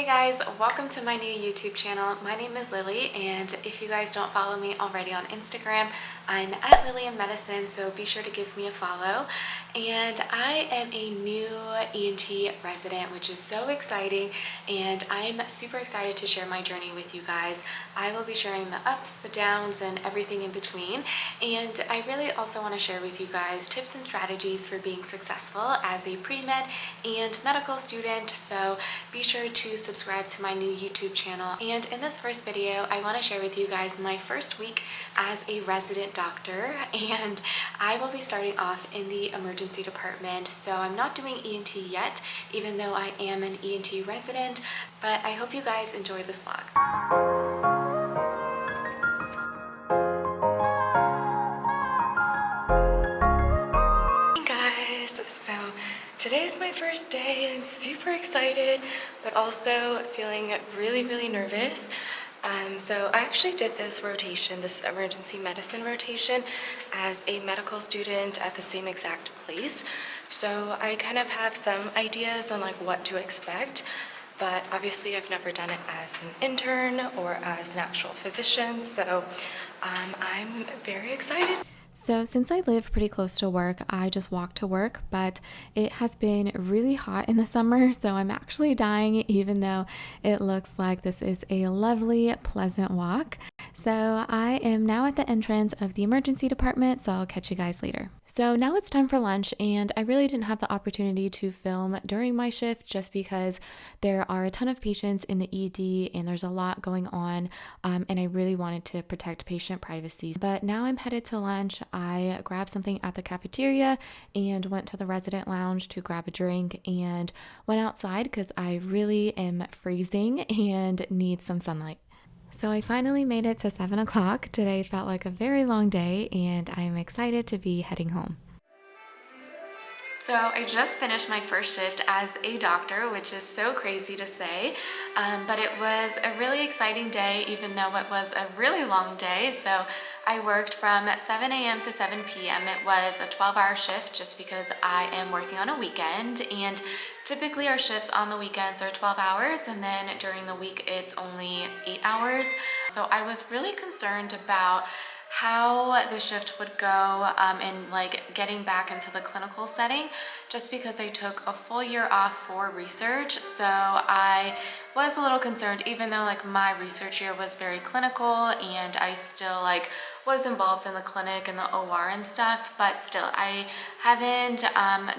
Hey guys, welcome to my new YouTube channel. My name is Lily, and if you guys don't follow me already on Instagram, I'm at Lily in Medicine, so be sure to give me a follow. And I am a new ENT resident, which is so exciting, and I'm super excited to share my journey with you guys. I will be sharing the ups, the downs, and everything in between. And I really also want to share with you guys tips and strategies for being successful as a pre-med and medical student. So be sure to subscribe to my new YouTube channel. And in this first video, I want to share with you guys my first week as a resident doctor, and I will be starting off in the emergency department. So I'm not doing ENT yet, even though I am an ENT resident, but I hope you guys enjoy this vlog. Hey guys, so today's my first day and I'm super excited, but also feeling really nervous. So I actually did this rotation, this emergency medicine rotation, as a medical student at the same exact place. So I kind of have some ideas on like what to expect, but obviously I've never done it as an intern or as an actual physician. So I'm very excited. So since I live pretty close to work, I just walk to work, but it has been really hot in the summer, so I'm actually dying even though it looks like this is a lovely, pleasant walk. So I am now at the entrance of the emergency department, so I'll catch you guys later. So now it's time for lunch, and I really didn't have the opportunity to film during my shift just because there are a ton of patients in the ED and there's a lot going on, and I really wanted to protect patient privacy. But now I'm headed to lunch. I grabbed something at the cafeteria and went to the resident lounge to grab a drink and went outside because I really am freezing and need some sunlight. So I finally made it to 7 o'clock. Today felt like a very long day, and I'm excited to be heading home. So I just finished my first shift as a doctor, which is so crazy to say, but it was a really exciting day, even though it was a really long day. So I worked from 7 a.m. to 7 p.m. It was a 12-hour shift just because I am working on a weekend, and typically our shifts on the weekends are 12 hours, and then during the week it's only 8 hours. So I was really concerned about how the shift would go in like getting back into the clinical setting, just because I took a full year off for research. So I was a little concerned, even though like my research year was very clinical and I still like was involved in the clinic and the OR and stuff, but still I haven't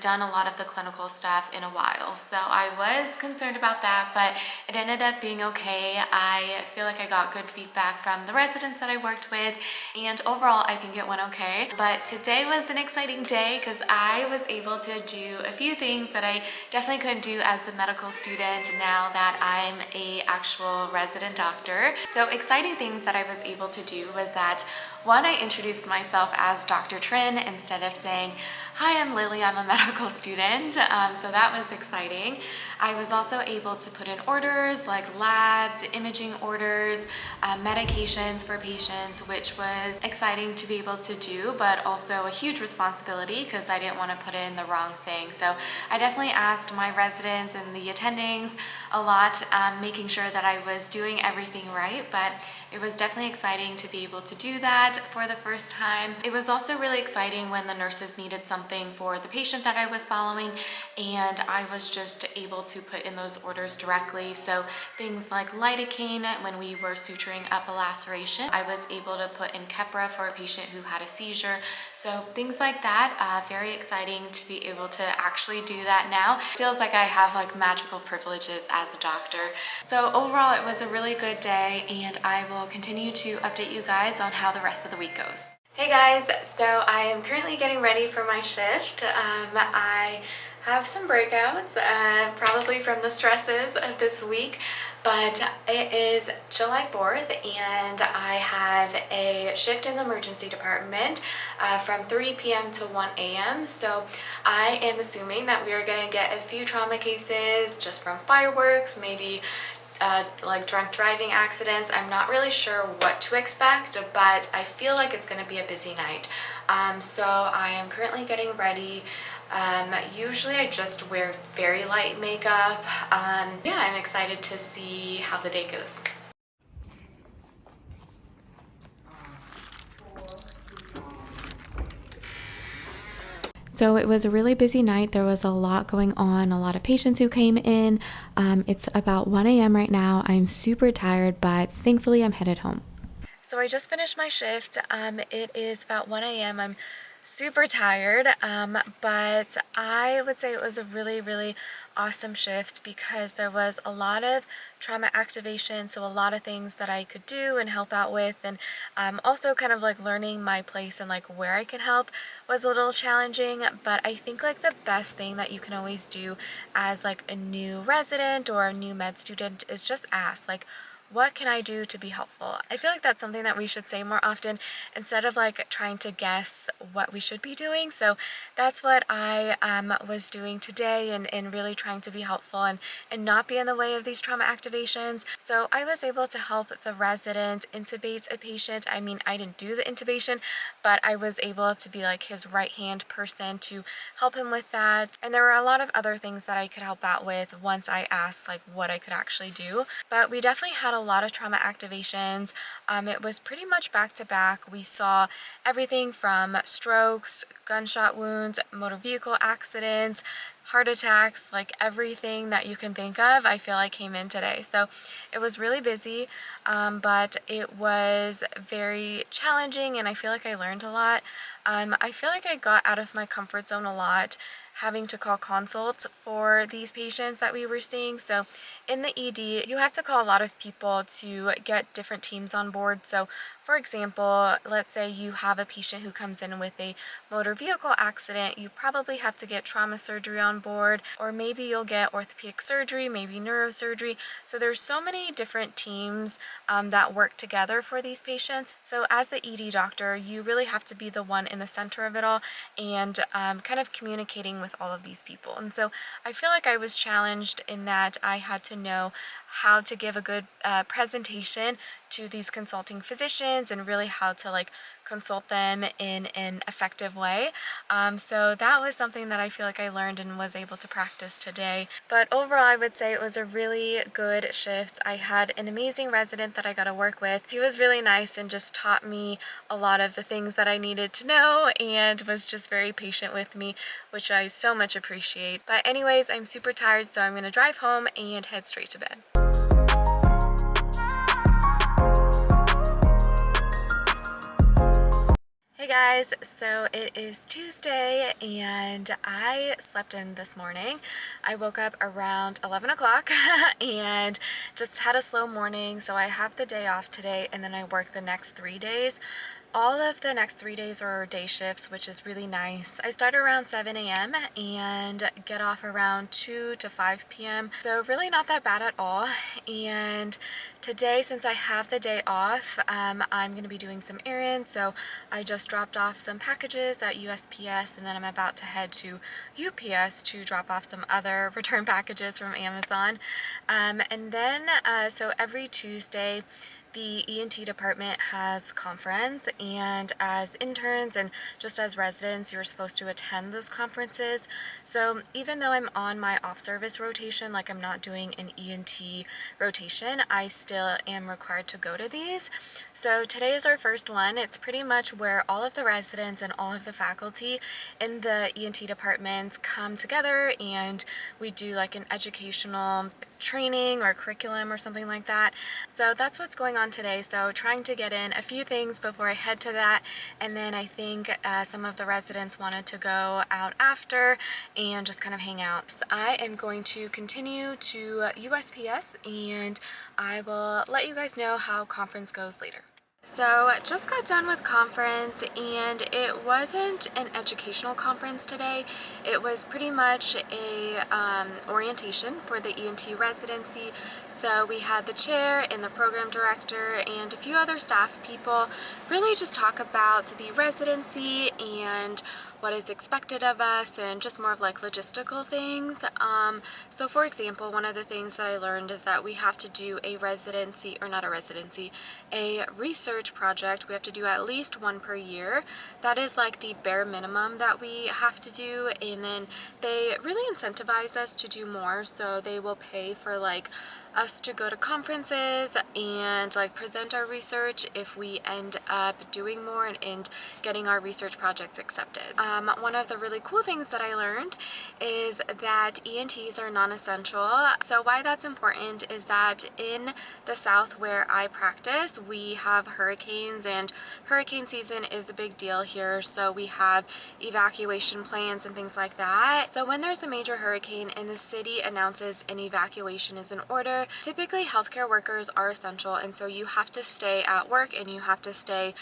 done a lot of the clinical stuff in a while. So I was concerned about that, but it ended up being okay. I feel like I got good feedback from the residents that I worked with, and overall I think it went okay. But today was an exciting day because I was able to do a few things that I definitely couldn't do as the medical student now that I'm a actual resident doctor. So exciting things that I was able to do was that one, I introduced myself as Dr. Trin instead of saying, "Hi, I'm Lily, I'm a medical student." So that was exciting. I was also able to put in orders like labs, imaging orders, medications for patients, which was exciting to be able to do, but also a huge responsibility because I didn't want to put in the wrong thing. So I definitely asked my residents and the attendings a lot, making sure that I was doing everything right, but it was definitely exciting to be able to do that for the first time. It was also really exciting when the nurses needed something for the patient that I was following, and I was just able to put in those orders directly. So things like lidocaine when we were suturing up a laceration, I was able to put in Keppra for a patient who had a seizure. So things like that, very exciting to be able to actually do that now. It feels like I have like magical privileges as a doctor. So overall it was a really good day, and I will continue to update you guys on how the rest of the week goes. Hey guys, so I am currently getting ready for my shift. I have some breakouts, probably from the stresses of this week, but it is July 4th and I have a shift in the emergency department from 3 p.m. to 1 a.m. So I am assuming that we are going to get a few trauma cases just from fireworks, maybe like drunk driving accidents. I'm not really sure what to expect, but I feel like it's going to be a busy night. So I am currently getting ready. Usually I just wear very light makeup. Yeah, I'm excited to see how the day goes. So it was a really busy night. There was a lot going on, a lot of patients who came in. It's about 1 a.m. right now. I'm super tired, but thankfully I'm headed home. So I just finished my shift. It is about 1 a.m. I'm super tired, but I would say it was a really awesome shift because there was a lot of trauma activation, so a lot of things that I could do and help out with, and also kind of like learning my place and like where I can help was a little challenging. But I think like the best thing that you can always do as like a new resident or a new med student is just ask, like, what can I do to be helpful? I feel like that's something that we should say more often instead of like trying to guess what we should be doing. So that's what I was doing today, and really trying to be helpful and not be in the way of these trauma activations. So I was able to help the resident intubate a patient. I mean, I didn't do the intubation, but I was able to be like his right-hand person to help him with that. And there were a lot of other things that I could help out with once I asked like what I could actually do. But we definitely had a lot of trauma activations. It was pretty much back to back. We saw everything from strokes, gunshot wounds, motor vehicle accidents, heart attacks, like everything that you can think of, I feel like came in today. So it was really busy, but it was very challenging, and I feel like I learned a lot. I feel like I got out of my comfort zone a lot, having to call consults for these patients that we were seeing. So in the ED, you have to call a lot of people to get different teams on board. So for example, let's say you have a patient who comes in with a motor vehicle accident, you probably have to get trauma surgery on board, or maybe you'll get orthopedic surgery, maybe neurosurgery. So there's so many different teams that work together for these patients. So as the ED doctor, you really have to be the one in the center of it all, and kind of communicating with all of these people. And so I feel like I was challenged in that I had to know how to give a good presentation to these consulting physicians, and really how to like consult them in an effective way. So that was something that I feel like I learned and was able to practice today. But overall, I would say it was a really good shift. I had an amazing resident that I got to work with. He was really nice and just taught me a lot of the things that I needed to know, and was just very patient with me, which I so much appreciate. But anyways, I'm super tired, so I'm gonna drive home and head straight to bed. Hey guys, so it is Tuesday and I slept in this morning. I woke up around 11 o'clock and just had a slow morning. So I have the day off today, and then I work the next 3 days. All of the next 3 days are day shifts, which is really nice. I start around 7 a.m. and get off around 2 to 5 p.m. So really not that bad at all. And today, since I have the day off, I'm going to be doing some errands. So I just dropped off some packages at USPS, and then I'm about to head to UPS to drop off some other return packages from Amazon. And then, so every Tuesday, the ENT department has conference, and as interns and just as residents, you're supposed to attend those conferences. So even though I'm on my off-service rotation, like I'm not doing an ENT rotation, I still am required to go to these. So today is our first one. It's pretty much where all of the residents and all of the faculty in the ENT departments come together, and we do like an educational training or curriculum or something like that. So that's what's going on today. So trying to get in a few things before I head to that, and then I think some of the residents wanted to go out after and just kind of hang out. So I am going to continue to USPS, and I will let you guys know how conference goes later. So just got done with conference, and it wasn't an educational conference today. It was pretty much a orientation for the ENT residency. So we had the chair and the program director and a few other staff people really just talk about the residency and what is expected of us and just more of like logistical things. So for example, one of the things that I learned is that we have to do a residency, or not a residency, a research project. We have to do at least one per year. That is like the bare minimum that we have to do, and then they really incentivize us to do more, so they will pay for like us to go to conferences and like present our research if we end up doing more and getting our research projects accepted. One of the really cool things that I learned is that ENTs are non-essential. So why that's important is that in the South where I practice, we have hurricanes, and hurricane season is a big deal here. So we have evacuation plans and things like that. So when there's a major hurricane and the city announces an evacuation is in order, typically healthcare workers are essential, and so you have to stay at work and you have to stay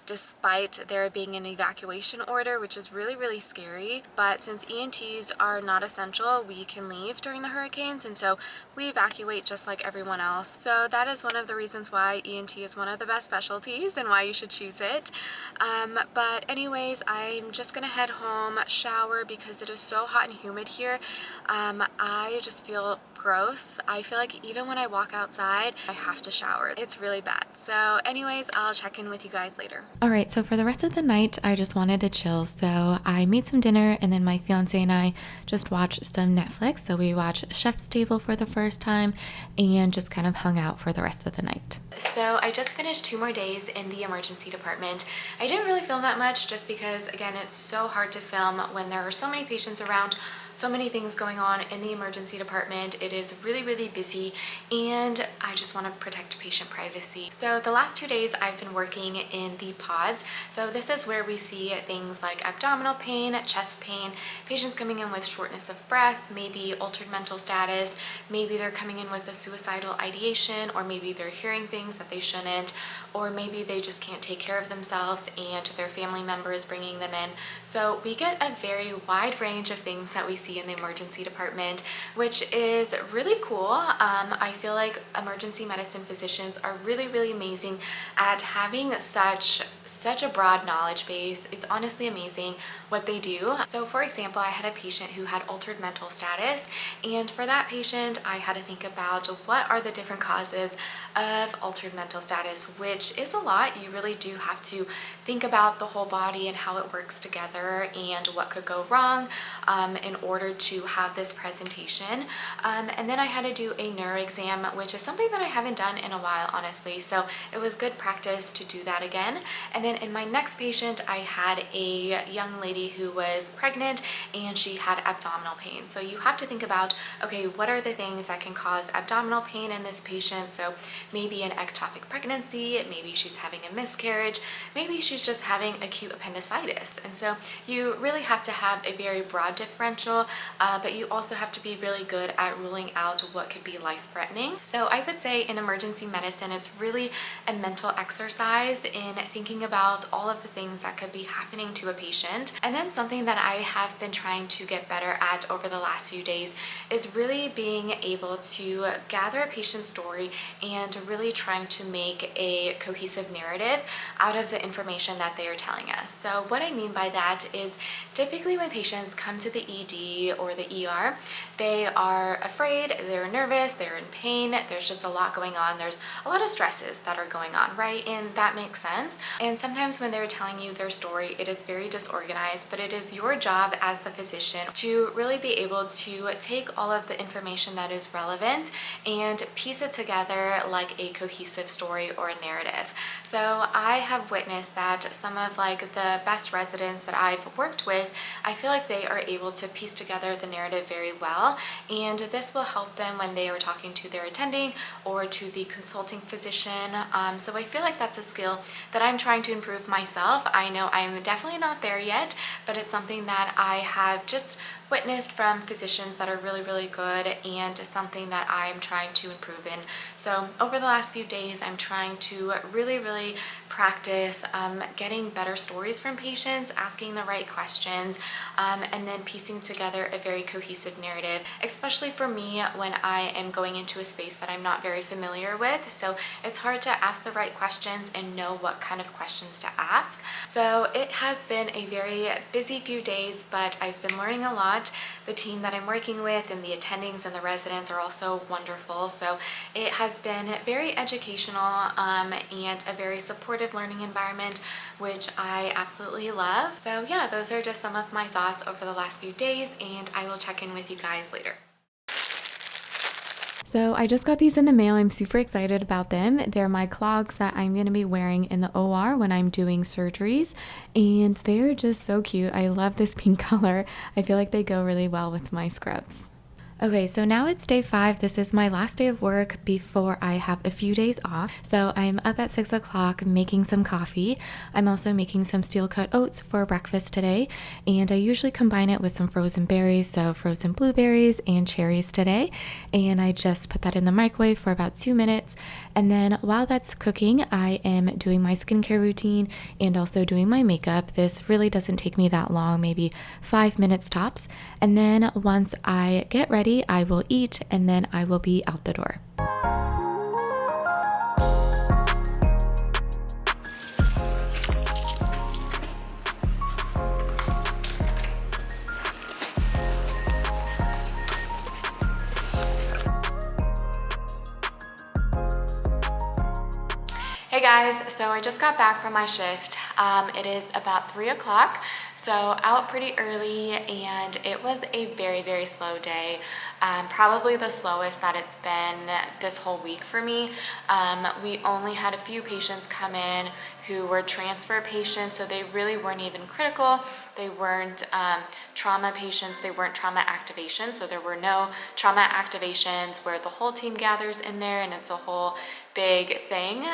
despite there being an evacuation order, which is really, really scary. But since ENTs are not essential, we can leave during the hurricanes, and so we evacuate just like everyone else. So that is one of the reasons why ENT is one of the best specialties and why you should choose it. But anyways, I'm just gonna head home, shower, because it is so hot and humid here. I just feel gross. I feel like even when I walk outside, I have to shower. It's really bad. So anyways, I'll check in with you guys later. All right, so for the rest of the night, I just wanted to chill. So I made some dinner, and then my fiance and I just watched some Netflix. So we watched Chef's Table for the first time and just kind of hung out for the rest of the night. So I just finished 2 more days in the emergency department. I didn't really film that much just because, again, it's so hard to film when there are so many patients around, so many things going on in the emergency department. It is really, really busy, and I just want to protect patient privacy. So the last 2 days I've been working in the pods. So this is where we see things like abdominal pain, chest pain, patients coming in with shortness of breath, maybe altered mental status, maybe they're coming in with a suicidal ideation, or maybe they're hearing things that they shouldn't, or maybe they just can't take care of themselves and their family member is bringing them in. So we get a very wide range of things that we see in the emergency department, which is really cool. I feel like emergency medicine physicians are really, really amazing at having such a broad knowledge base. It's honestly amazing what they do. So for example, I had a patient who had altered mental status, and for that patient I had to think about what are the different causes of altered mental status, which is a lot. You really do have to think about the whole body and how it works together and what could go wrong in order to have this presentation. And then I had to do a neuro exam, which is something that I haven't done in a while, honestly. So it was good practice to do that again. And then in my next patient, I had a young lady who was pregnant and she had abdominal pain. So you have to think about, okay, what are the things that can cause abdominal pain in this patient? So maybe an ectopic pregnancy, maybe she's having a miscarriage, maybe she's just having acute appendicitis. And so you really have to have a very broad differential, but you also have to be really good at ruling out what could be life-threatening. So I would say in emergency medicine, it's really a mental exercise in thinking about all of the things that could be happening to a patient. And then something that I have been trying to get better at over the last few days is really being able to gather a patient's story and really trying to make a cohesive narrative out of the information that they are telling us. So what I mean by that is typically when patients come to the ED or the ER, they are afraid, they're nervous, they're in pain, there's just a lot going on, there's a lot of stresses that are going on, right? And that makes sense. And sometimes when they're telling you their story, it is very disorganized, but it is your job as the physician to really be able to take all of the information that is relevant and piece it together like a cohesive story or a narrative. So I have witnessed that some of like the best residents that I've worked with, I feel like they are able to piece together the narrative very well, and this will help them when they are talking to their attending or to the consulting physician. So I feel like that's a skill that I'm trying to improve myself. I know I'm definitely not there yet, but it's something that I have just witnessed from physicians that are really, really good and something that I'm trying to improve in. So over the last few days, I'm trying to really, really practice getting better stories from patients, asking the right questions, and then piecing together a very cohesive narrative, especially for me when I am going into a space that I'm not very familiar with. So it's hard to ask the right questions and know what kind of questions to ask. So it has been a very busy few days, but I've been learning a lot. The team that I'm working with and the attendings and the residents are also wonderful. So it has been very educational and a very supportive learning environment, which I absolutely love. So yeah, those are just some of my thoughts over the last few days, and I will check in with you guys later. So I just got these in the mail. I'm super excited about them. They're my clogs that I'm going to be wearing in the OR when I'm doing surgeries, and they're just so cute. I love this pink color. I feel like they go really well with my scrubs. Okay, so now it's day 5. This is my last day of work before I have a few days off. So I'm up at 6 o'clock making some coffee. I'm also making some steel cut oats for breakfast today. And I usually combine it with some frozen berries, so frozen blueberries and cherries today. And I just put that in the microwave for about 2 minutes. And then while that's cooking, I am doing my skincare routine and also doing my makeup. This really doesn't take me that long, maybe 5 minutes tops. And then once I get ready, I will eat, and then I will be out the door. Hey guys, so I just got back from my shift. It is about 3 o'clock, so out pretty early, and it was a very, very slow day. Probably the slowest that it's been this whole week for me. We only had a few patients come in who were transfer patients, so they really weren't even critical. They weren't trauma patients, they weren't trauma activations, so there were no trauma activations where the whole team gathers in there and it's a whole big thing.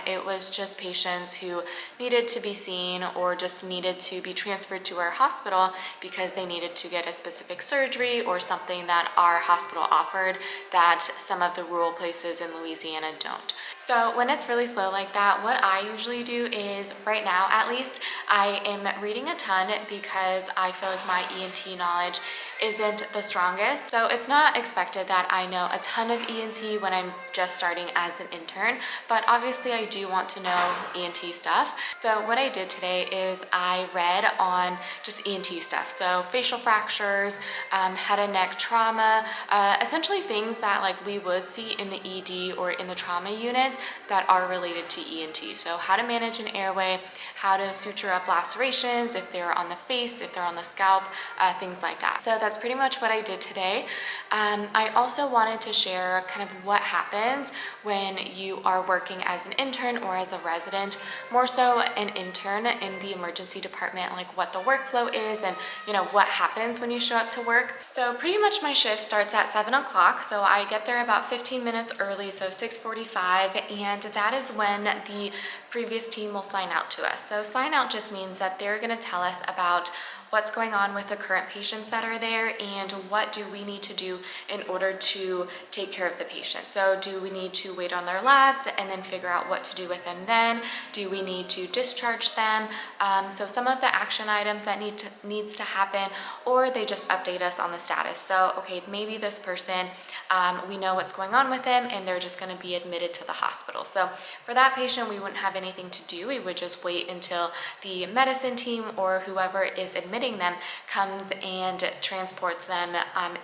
It was just patients who needed to be seen or just needed to be transferred to our hospital because they needed to get a specific surgery or something that our hospital offered that some of the rural places in Louisiana don't. So when it's really slow like that, what I usually do is, right now at least, I am reading a ton because I feel like my ENT knowledge isn't the strongest. So it's not expected that I know a ton of ENT when I'm just starting as an intern, but obviously I do want to know ENT stuff. So what I did today is I read on just ENT stuff. So facial fractures, head and neck trauma, essentially things that like we would see in the ED or in the trauma units that are related to ENT. So how to manage an airway, how to suture up lacerations, if they're on the face, if they're on the scalp, things like that. So that's pretty much what I did today. I also wanted to share kind of what happens when you are working as an intern or as a resident, more so an intern in the emergency department, like what the workflow is and what happens when you show up to work. So pretty much my shift starts at 7 o'clock, so I get there about 15 minutes early, so 6:45, and that is when the previous team will sign out to us. So sign out just means that they're going to tell us about what's going on with the current patients that are there and what do we need to do in order to take care of the patient. So do we need to wait on their labs and then figure out what to do with them then? Do we need to discharge them? So some of the action items that needs to happen, or they just update us on the status. So okay, maybe this person, we know what's going on with them and they're just going to be admitted to the hospital. So for that patient, we wouldn't have anything to do. We would just wait until the medicine team or whoever is admitting them comes and transports them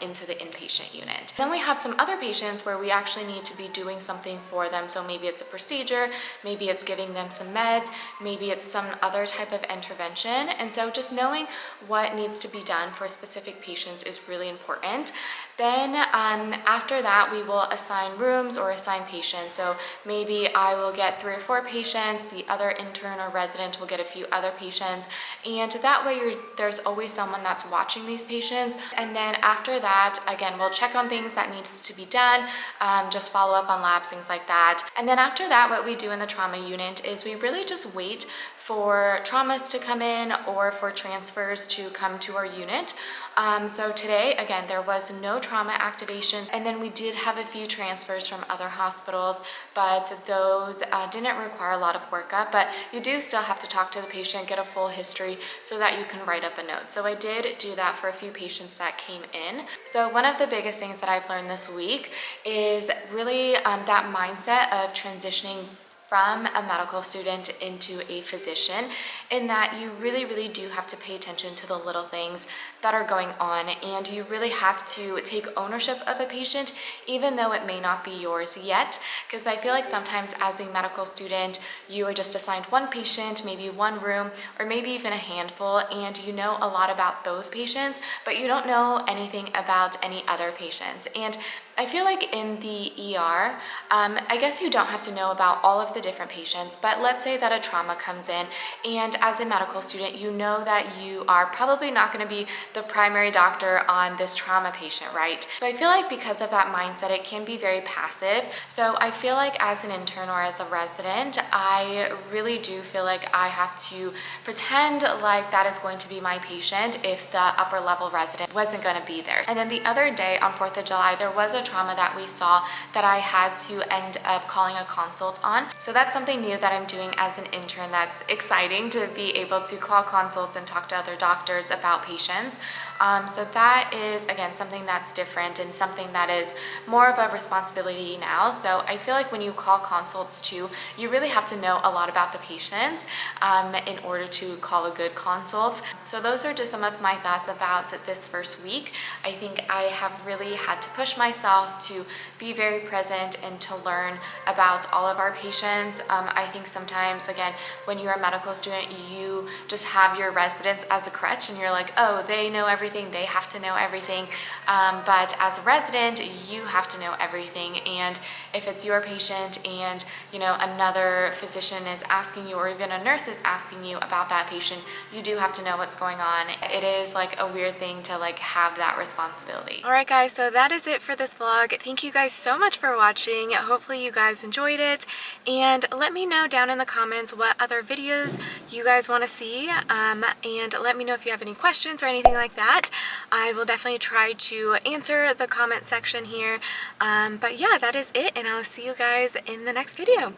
into the inpatient unit. Then we have some other patients where we actually need to be doing something for them. So maybe it's a procedure, maybe it's giving them some meds, maybe it's some other type of intervention. And so just knowing what needs to be done for specific patients is really important. Then after that, we will assign rooms or assign patients. So maybe I will get 3 or 4 patients, the other intern or resident will get a few other patients, and that way there's always someone that's watching these patients. And then after that, again, we'll check on things that needs to be done, just follow up on labs, things like that. And then after that, what we do in the trauma unit is we really just wait for traumas to come in or for transfers to come to our unit. So today, again, there was no trauma activations, and then we did have a few transfers from other hospitals, but those didn't require a lot of workup, but you do still have to talk to the patient, get a full history so that you can write up a note. So I did do that for a few patients that came in. So one of the biggest things that I've learned this week is really that mindset of transitioning from a medical student into a physician, in that you really do have to pay attention to the little things that are going on, and you really have to take ownership of a patient even though it may not be yours yet, because I feel like sometimes as a medical student you are just assigned one patient, maybe one room, or maybe even a handful, and you know a lot about those patients but you don't know anything about any other patients. And I feel like in the ER, I guess you don't have to know about all of the different patients, but let's say that a trauma comes in, and as a medical student, you know that you are probably not going to be the primary doctor on this trauma patient, right? So I feel like because of that mindset, it can be very passive. So I feel like as an intern or as a resident, I really do feel like I have to pretend like that is going to be my patient if the upper level resident wasn't going to be there. And then the other day on 4th of July, there was a trauma that we saw that I had to end up calling a consult on. So that's something new that I'm doing as an intern. That's exciting to be able to call consults and talk to other doctors about patients. So that is, again, something that's different and something that is more of a responsibility now. So I feel like when you call consults too, you really have to know a lot about the patients in order to call a good consult. So those are just some of my thoughts about this first week. I think I have really had to push myself to be very present and to learn about all of our patients. I think sometimes, again, when you're a medical student, you just have your residents as a crutch and you're like, oh, they know everything, they have to know everything. But as a resident, you have to know everything. And if it's your patient and, you know, another physician is asking you, or even a nurse is asking you about that patient, you do have to know what's going on. It is like a weird thing to like have that responsibility. All right, guys, so that is it for this vlog. Thank you guys so much for watching. Hopefully you guys enjoyed it, and let me know down in the comments what other videos you guys want to see, and let me know if you have any questions or anything like that. I will definitely try to answer the comment section here, but yeah, that is it, and I'll see you guys in the next video.